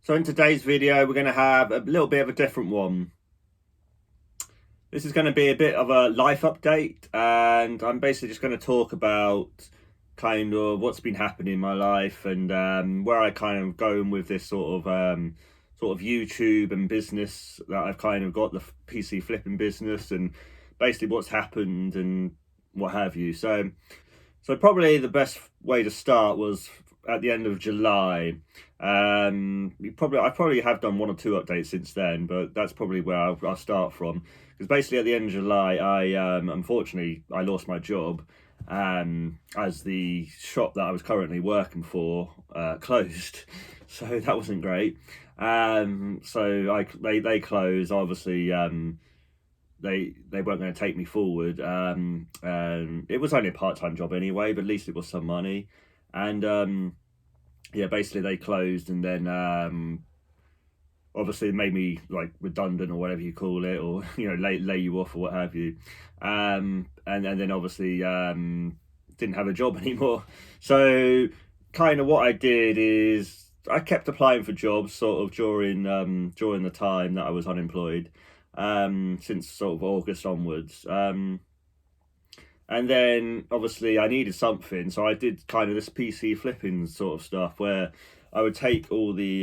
So in today's video, we're going to have a little bit of a different one. This is going to be a bit of a life update, and I'm basically just going to talk about kind of what's been happening in my life and where I kind of going with this sort of YouTube and business that I've kind of got, the PC flipping business, and basically what's happened and what have you. So probably the best way to start was at the end of July. I probably have done one or two updates since then, but that's probably where I'll start from. Because basically at the end of July, unfortunately I lost my job, as the shop that I was currently working for closed, so that wasn't great. They closed. Obviously, they weren't going to take me forward. And it was only a part-time job anyway, but at least it was some money. And yeah, basically they closed, and then obviously it made me like redundant or whatever you call it, or lay you off or what have you. And then obviously didn't have a job anymore. So kind of what I did is I kept applying for jobs sort of during the time that I was unemployed, since sort of August onwards. And then obviously I needed something, so I did kind of this PC flipping sort of stuff where I would take all the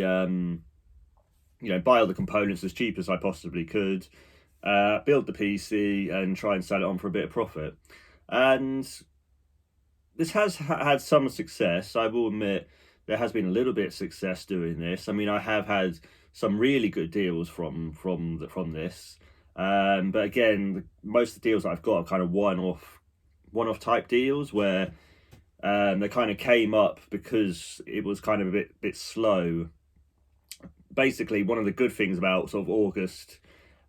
buy all the components as cheap as I possibly could, build the PC and try and sell it on for a bit of profit. And this has had some success. I will admit there has been a little bit of success doing this. I mean, I have had some really good deals from this. But again, most of the deals that I've got are kind of one-off type deals where they kind of came up because it was kind of a bit slow. Basically, one of the good things about sort of August,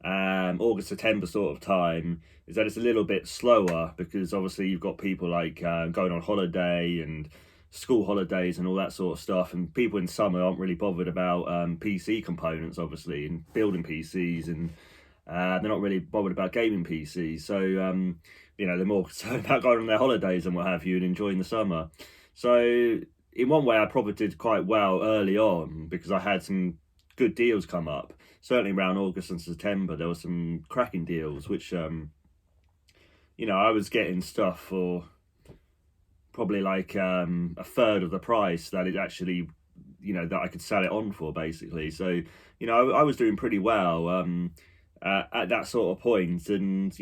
September sort of time is that it's a little bit slower because obviously you've got people like going on holiday and school holidays and all that sort of stuff, and people in summer aren't really bothered about PC components, obviously, and building PCs, and they're not really bothered about gaming PCs. So they're more concerned about going on their holidays and what have you and enjoying the summer. So in one way I profited quite well early on because I had some good deals come up. Certainly around August and September there were some cracking deals, which I was getting stuff for probably like a third of the price that it actually, that I could sell it on for, basically. So I was doing pretty well at that sort of point. And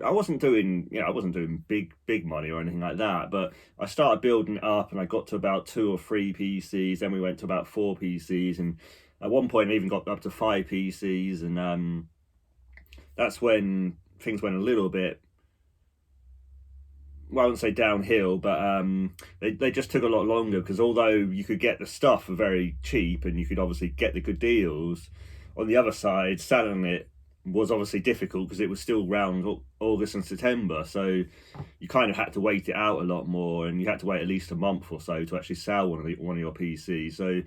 I wasn't doing big money or anything like that, but I started building it up and I got to about 2 or 3 PCs, then we went to about 4 PCs, and at one point I even got up to 5 PCs. And that's when things went a little bit, well, I wouldn't say downhill, but they just took a lot longer, because although you could get the stuff for very cheap and you could obviously get the good deals, on the other side, selling it was obviously difficult because it was still around August and September. So you kind of had to wait it out a lot more, and you had to wait at least a month or so to actually sell one of your PCs. So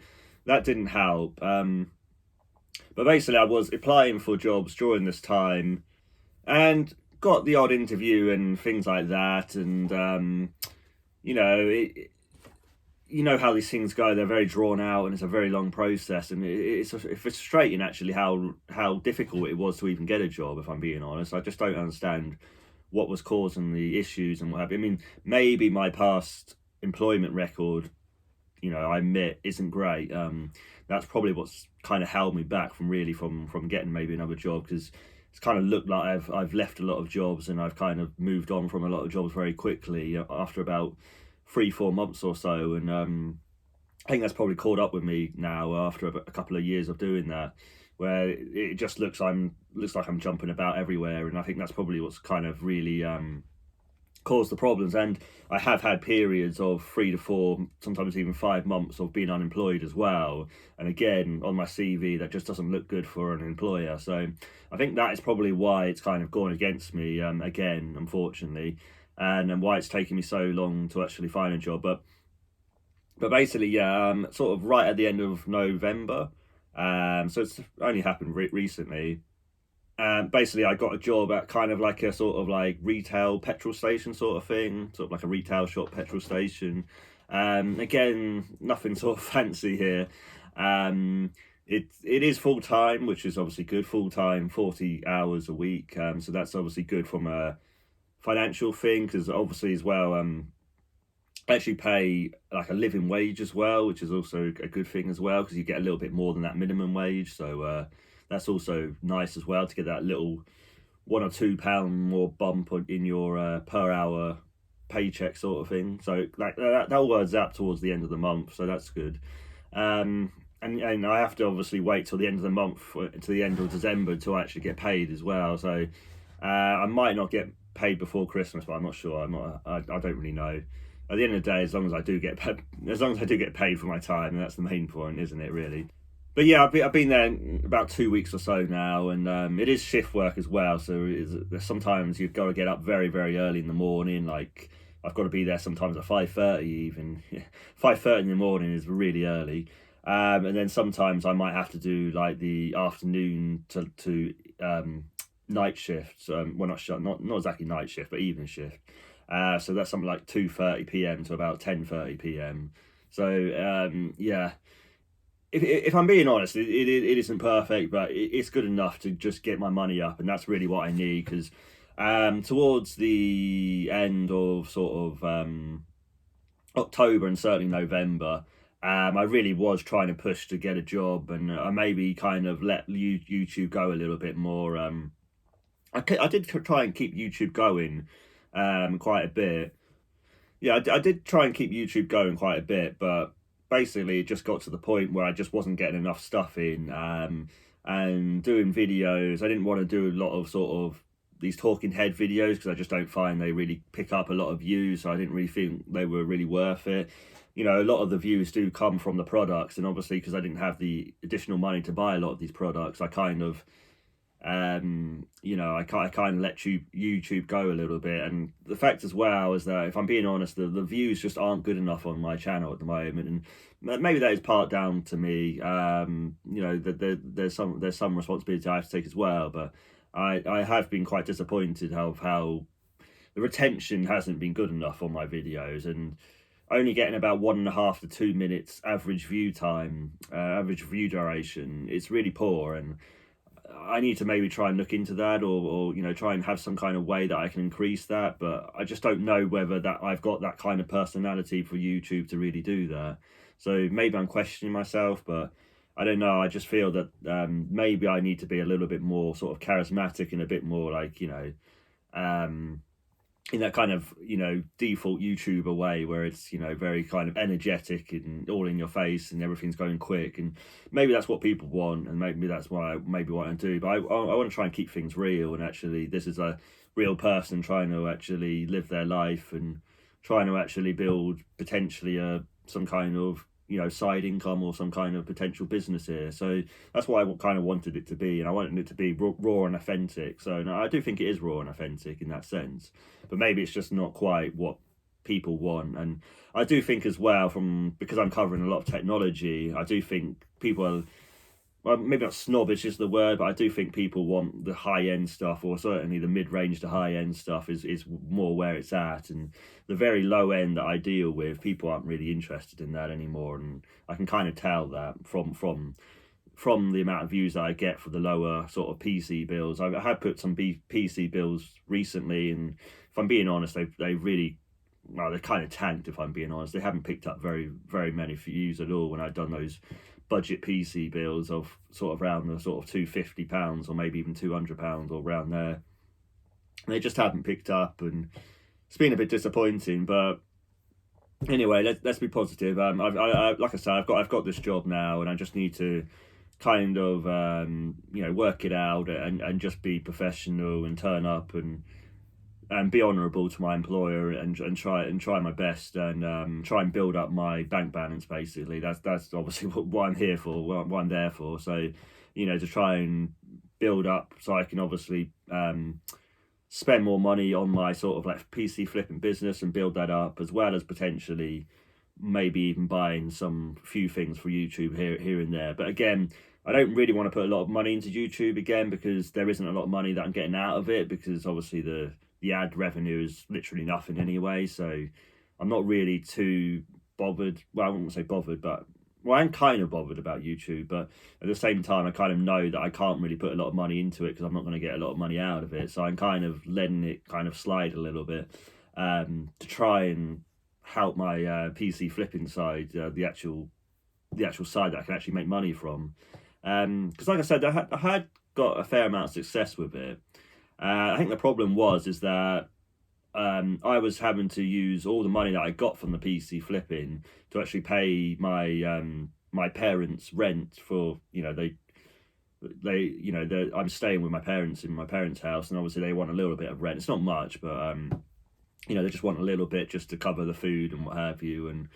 that didn't help. But basically, I was applying for jobs during this time and got the odd interview and things like that. And you know how these things go, they're very drawn out and it's a very long process, and it's frustrating actually how difficult it was to even get a job, if I'm being honest. I just don't understand what was causing the issues and what have you. I mean, maybe my past employment record, I admit, isn't great. That's probably what's kind of held me back from getting maybe another job, because it's kind of looked like I've left a lot of jobs and I've kind of moved on from a lot of jobs very quickly after about 3-4 months or so. And I think that's probably caught up with me now after a couple of years of doing that, where it just looks like I'm jumping about everywhere. And I think that's probably what's kind of really caused the problems. And I have had periods of 3 to 4, sometimes even 5 months of being unemployed as well. And again, on my CV, that just doesn't look good for an employer. So I think that is probably why it's kind of gone against me again, unfortunately, and why it's taken me so long to actually find a job. But basically, yeah, sort of right at the end of November, so it's only happened recently. Basically, I got a job at kind of like a sort of like retail petrol station sort of thing, sort of like a retail shop petrol station. Again, nothing sort of fancy here. It is full time, which is obviously good. Full time, 40 hours a week. So that's obviously good from a financial thing, because obviously as well, I actually pay like a living wage as well, which is also a good thing as well, because you get a little bit more than that minimum wage. So that's also nice as well, to get that little £1 or £2 more bump in your per hour paycheck sort of thing. So like that all works out towards the end of the month, so that's good. Um, and I have to obviously wait till the end of the month, to the end of December, to actually get paid as well. So I might not get paid before Christmas, but I'm not sure. I don't really know. At the end of the day, as long as I do get paid, as long as I do get paid for my time, and that's the main point, isn't it? Really. But yeah, I've been there about 2 weeks or so now, and it is shift work as well. So sometimes you've got to get up very, very early in the morning. Like I've got to be there sometimes at 5:30 even. 5:30 in the morning is really early. And then sometimes I might have to do like the afternoon to night shifts. Well, not exactly night shift, but evening shift. So that's something like 2:30 p.m. to about 10:30 p.m. So yeah, if I'm being honest, it isn't perfect, but it's good enough to just get my money up, and that's really what I need. Because towards the end of sort of October and certainly November, I really was trying to push to get a job, and I maybe kind of let YouTube go a little bit more. I did try and keep YouTube going quite a bit. Yeah, I did try and keep YouTube going quite a bit, but basically it just got to the point where I just wasn't getting enough stuff in, and doing videos. I didn't want to do a lot of sort of these talking head videos, because I just don't find they really pick up a lot of views, so I didn't really think they were really worth it. You know, a lot of the views do come from the products, and obviously because I didn't have the additional money to buy a lot of these products, I kind of I kind of let YouTube go a little bit. And the fact as well is that, if I'm being honest, the views just aren't good enough on my channel at the moment, and maybe that is part down to me. There's some responsibility I have to take as well, but I have been quite disappointed how the retention hasn't been good enough on my videos, and only getting about 1.5 to 2 minutes average view time, average view duration. It's really poor, and I need to maybe try and look into that, or try and have some kind of way that I can increase that. But I just don't know whether that I've got that kind of personality for YouTube to really do that. So maybe I'm questioning myself, but I don't know. I just feel that maybe I need to be a little bit more sort of charismatic, and a bit more like in that kind of default YouTuber way, where it's very kind of energetic and all in your face, and everything's going quick, and maybe that's what people want, and maybe that's what I want to do. But I want to try and keep things real, and actually this is a real person trying to actually live their life, and trying to actually build potentially some kind of side income, or some kind of potential business here. So that's what I kind of wanted it to be, and I wanted it to be raw and authentic. So no, I do think it is raw and authentic in that sense, but maybe it's just not quite what people want. And I do think as well, because I'm covering a lot of technology, I do think people are, well, maybe not snobbish is the word, but I do think people want the high end stuff, or certainly the mid range to high end stuff is more where it's at. And the very low end that I deal with, people aren't really interested in that anymore. And I can kind of tell that from the amount of views that I get for the lower sort of PC builds. I have put some PC builds recently, and if I'm being honest, they really, well, they kind of tanked. If I'm being honest, they haven't picked up very, very many views at all when I've done those budget PC builds of sort of around the sort of £250, or maybe even £200, or around there. They just haven't picked up, and it's been a bit disappointing. But anyway, let's be positive. I like I said, I've got this job now, and I just need to kind of work it out, and just be professional, and turn up, and be honourable to my employer, and try my best, and try and build up my bank balance. Basically, that's obviously what I'm here for, what I'm there for. So, to try and build up, so I can obviously spend more money on my sort of like PC flipping business, and build that up, as well as potentially maybe even buying some few things for YouTube here and there. But again, I don't really want to put a lot of money into YouTube again, because there isn't a lot of money that I'm getting out of it, because obviously the ad revenue is literally nothing anyway. So I'm not really too bothered. Well, I wouldn't say bothered, but well, I'm kind of bothered about YouTube, but at the same time, I kind of know that I can't really put a lot of money into it because I'm not going to get a lot of money out of it. So I'm kind of letting it kind of slide a little bit, to try and help my PC flipping side, the actual side that I can actually make money from. Because like I said, I had got a fair amount of success with it. I think the problem is that I was having to use all the money that I got from the PC flipping to actually pay my parents' rent for, I'm staying with my parents in my parents' house, and obviously they want a little bit of rent. It's not much, but they just want a little bit just to cover the food and what have you. And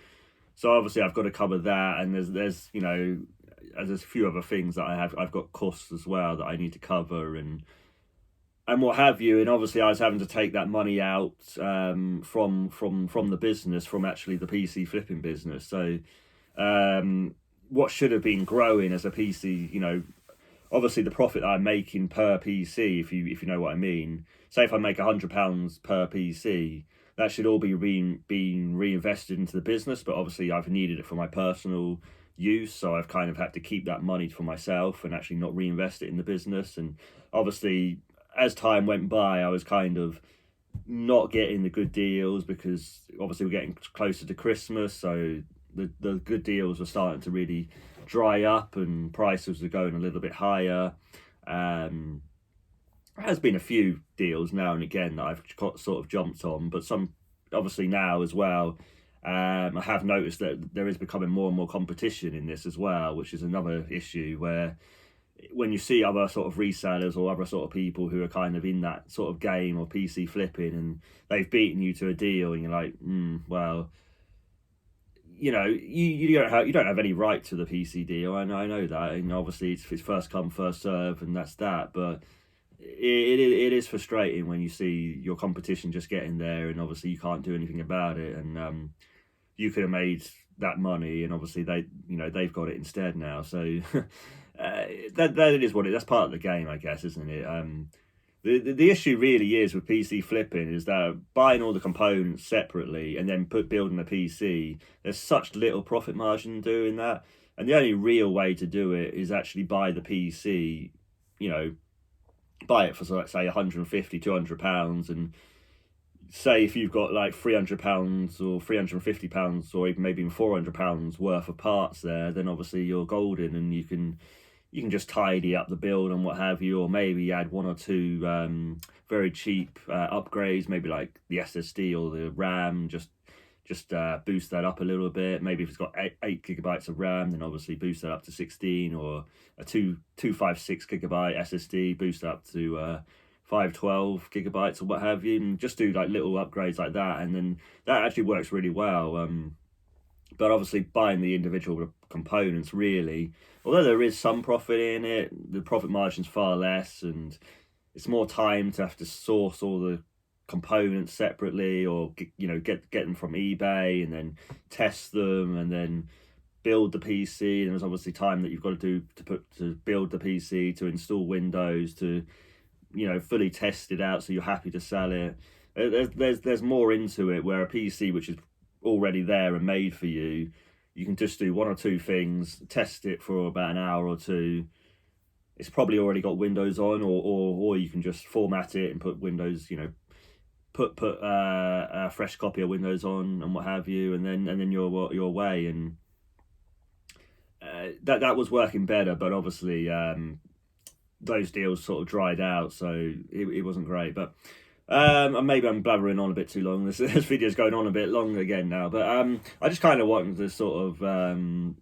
so obviously I've got to cover that, and there's there's a few other things that I've got costs as well that I need to cover, and what have you. And obviously I was having to take that money out from the business, from actually the PC flipping business. So what should have been growing as a PC, obviously the profit that I'm making per PC, if you know what I mean. Say if I make £100 per PC, that should all be being reinvested into the business. But obviously I've needed it for my personal use, so I've kind of had to keep that money for myself and actually not reinvest it in the business. And obviously as time went by, I was kind of not getting the good deals because obviously we're getting closer to Christmas, so the good deals were starting to really dry up and prices were going a little bit higher. There has been a few deals now and again that I've got sort of jumped on, but some obviously now as well. I have noticed that there is becoming more and more competition in this as well, which is another issue where when you see other sort of resellers or other sort of people who are kind of in that sort of game or PC flipping and they've beaten you to a deal and you're like, well, you don't have any right to the PC deal. I know that, and obviously it's first come first serve, and that's that. But it is frustrating when you see your competition just getting there, and obviously you can't do anything about it. And you could have made that money, and obviously they've got it instead now. So that is what that's part of the game, I guess, isn't it? The issue really is with PC flipping is that buying all the components separately and then building a PC, there's such little profit margin doing that. And the only real way to do it is actually buy the PC, buy it for, like, say, £150, £200, and say if you've got like £300 or £350 or even maybe even £400 worth of parts there, then obviously you're golden, and you can just tidy up the build and what have you, or maybe add one or two very cheap upgrades, maybe like the SSD or the RAM, just boost that up a little bit. Maybe if it's got 8 gigabytes of RAM, then obviously boost that up to 16, or a 256 gigabyte SSD, boost that up to 512 gigabytes or what have you, and just do like little upgrades like that, and then that actually works really well. But obviously buying the individual components, really, although there is some profit in it, the profit margin's far less, and it's more time to have to source all the components separately, or get them from eBay and then test them and then build the PC. And there's obviously time that you've got to do to build the PC, to install Windows, to fully test it out so you're happy to sell it. There's more into it, where a PC which is already there and made for you, you can just do one or two things, test it for about an hour or two. It's probably already got Windows on, or you can just format it and put Windows, put a fresh copy of Windows on and what have you, and then you're away. And that was working better, but obviously those deals sort of dried out, so it wasn't great. But maybe I'm blabbering on a bit too long. This video's going on a bit long again now, but I just kind of wanted to sort of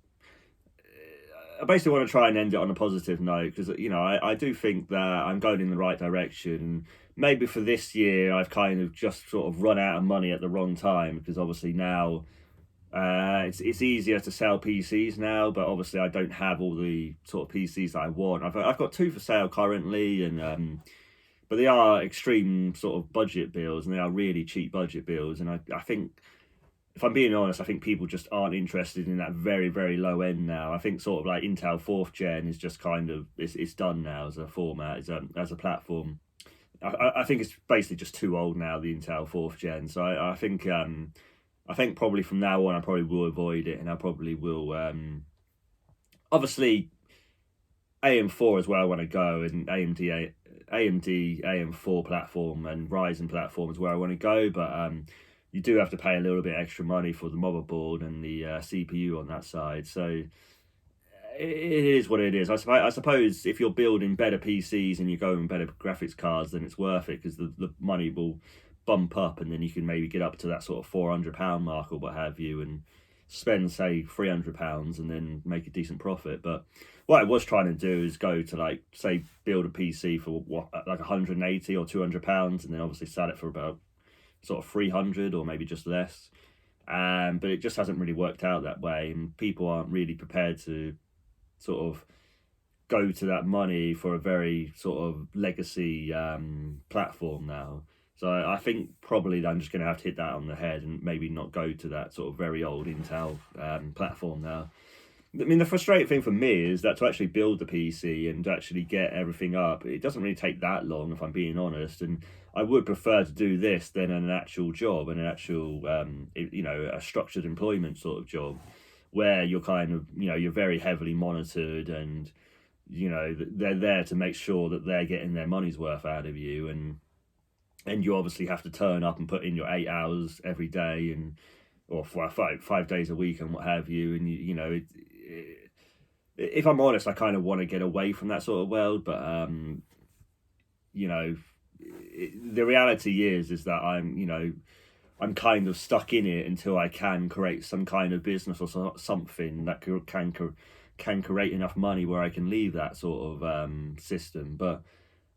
I basically want to try and end it on a positive note, because I do think that I'm going in the right direction. Maybe for this year I've kind of just sort of run out of money at the wrong time, because obviously now it's easier to sell PCs now, but obviously I don't have all the sort of PCs that I want. I've got 2 for sale currently, and but they are extreme sort of budget builds, and they are really cheap budget builds. And I think, if I'm being honest, I think people just aren't interested in that very, very low end now. I think sort of like Intel 4th gen is just kind of, it's done now as a format, as a platform. I think it's basically just too old now, the Intel 4th gen. So I think probably from now on I probably will avoid it, and I probably will obviously AM4 is where I want to go, and AMD AM4 platform and Ryzen platform is where I want to go, but you do have to pay a little bit extra money for the motherboard and the CPU on that side. So it is what it is. I suppose if you're building better PCs and you're going better graphics cards, then it's worth it, because the money will bump up, and then you can maybe get up to that sort of £400 mark or what have you, and spend say £300 and then make a decent profit. But what I was trying to do is go to, like, say, build a PC for what, like 180 or £200, and then obviously sell it for about sort of 300 or maybe just less. But it just hasn't really worked out that way, and people aren't really prepared to sort of go to that money for a very sort of legacy platform now. So I think probably I'm just going to have to hit that on the head and maybe not go to that sort of very old Intel platform now. I mean, the frustrating thing for me is that to actually build the PC and to actually get everything up, it doesn't really take that long, if I'm being honest. And I would prefer to do this than an actual job, and an actual, a structured employment sort of job, where you're kind of, you're very heavily monitored, and, they're there to make sure that they're getting their money's worth out of you. And you obviously have to turn up and put in your 8 hours every day, and or 5 days a week and what have you. And if I'm honest, I kind of want to get away from that sort of world. But the reality is that I'm kind of stuck in it until I can create some kind of business or something that can create enough money where I can leave that sort of system. But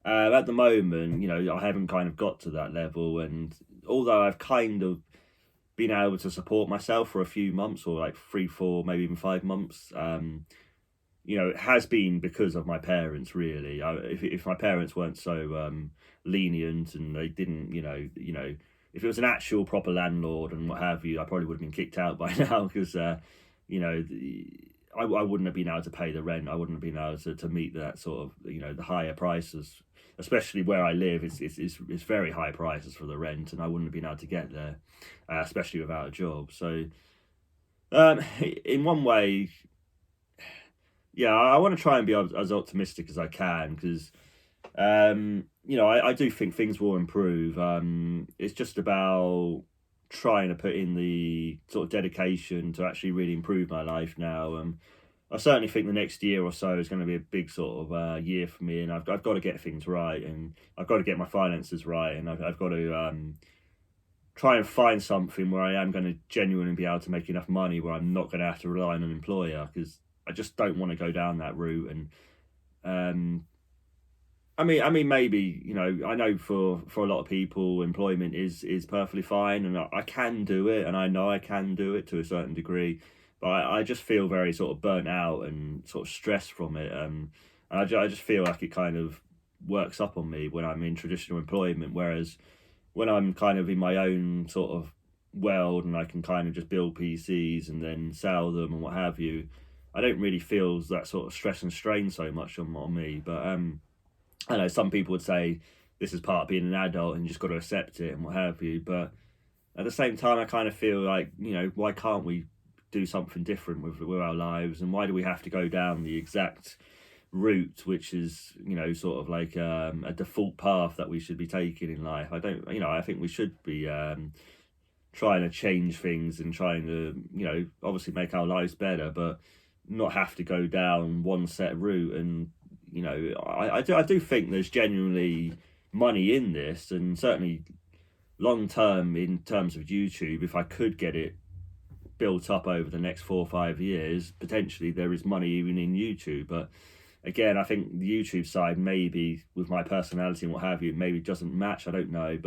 at the moment, I haven't kind of got to that level, and although I've kind of been able to support myself for a few months, or like 3, 4, maybe even 5 months, it has been because of my parents, really. If my parents weren't so lenient, and they didn't, if it was an actual proper landlord and what have you, I probably would have been kicked out by now, because I wouldn't have been able to pay the rent. I wouldn't have been able to meet that sort of, the higher prices, especially where I live. It's very high prices for the rent, and I wouldn't have been able to get there, especially without a job. So in one way, yeah, I want to try and be as optimistic as I can, because I do think things will improve. It's just about trying to put in the sort of dedication to actually really improve my life now. I certainly think the next year or so is going to be a big sort of year for me, and I've got to get things right, and I've got to get my finances right, and I've got to try and find something where I am going to genuinely be able to make enough money where I'm not going to have to rely on an employer, because I just don't want to go down that route. And I mean, maybe, I know for a lot of people, employment is perfectly fine, and I can do it, and I know I can do it to a certain degree, but I just feel very sort of burnt out and sort of stressed from it. And I just feel like it kind of works up on me when I'm in traditional employment, whereas when I'm kind of in my own sort of world, and I can kind of just build PCs and then sell them and what have you, I don't really feel that sort of stress and strain so much on me. But I know some people would say this is part of being an adult and you just got to accept it and what have you. But at the same time, I kind of feel like, why can't we do something different with our lives? And why do we have to go down the exact route, which is, sort of like a default path that we should be taking in life? I think we should be trying to change things and trying to, obviously make our lives better, but not have to go down one set route. And I do think there's genuinely money in this, and certainly long term, in terms of YouTube, if I could get it built up over the next 4 or 5 years, potentially there is money even in YouTube. But again, I think the YouTube side, maybe with my personality and what have you, maybe doesn't match. I don't know,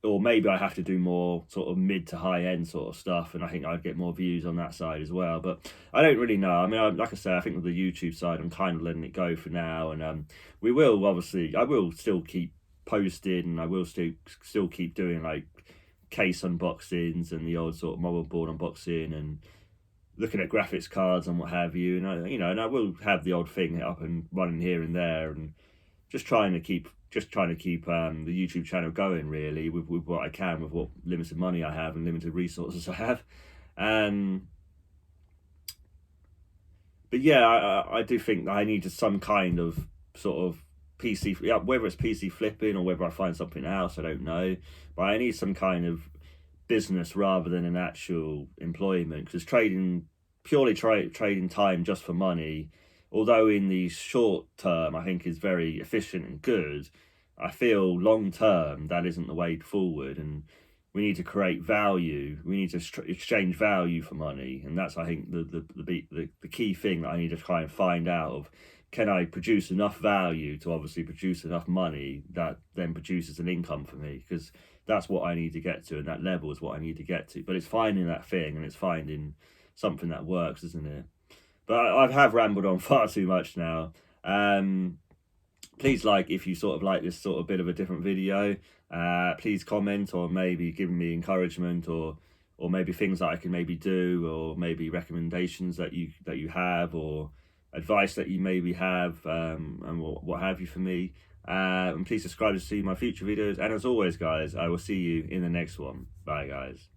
or maybe I have to do more sort of mid to high end sort of stuff, and I think I'd get more views on that side as well. But I don't really know. I mean, like I say, I think with the YouTube side, I'm kind of letting it go for now, and I will still keep posting, and I will still keep doing like case unboxings and the old sort of motherboard unboxing and looking at graphics cards and what have you. And I will have the odd thing up and running here and there, and just trying to keep the YouTube channel going, really, with what I can, with what limited money I have and limited resources I have. but yeah, I do think that I needed some kind of sort of PC, yeah, whether it's PC flipping or whether I find something else, I don't know. But I need some kind of business rather than an actual employment, because purely trading time just for money, although in the short term I think is very efficient and good, I feel long term that isn't the way forward. And we need to create value. We need to exchange value for money, and that's, I think, the key thing that I need to try and find out of. Can I produce enough value to obviously produce enough money that then produces an income for me? Because that's what I need to get to, and that level is what I need to get to. But it's finding that thing, and it's finding something that works, isn't it? But I have rambled on far too much now. Please, like, if you sort of like this sort of bit of a different video, please comment, or maybe give me encouragement, or maybe things that I can maybe do, or maybe recommendations that you have, or advice that you maybe have, and what have you for me. And please subscribe to see my future videos. And as always, guys, I will see you in the next one. Bye, guys.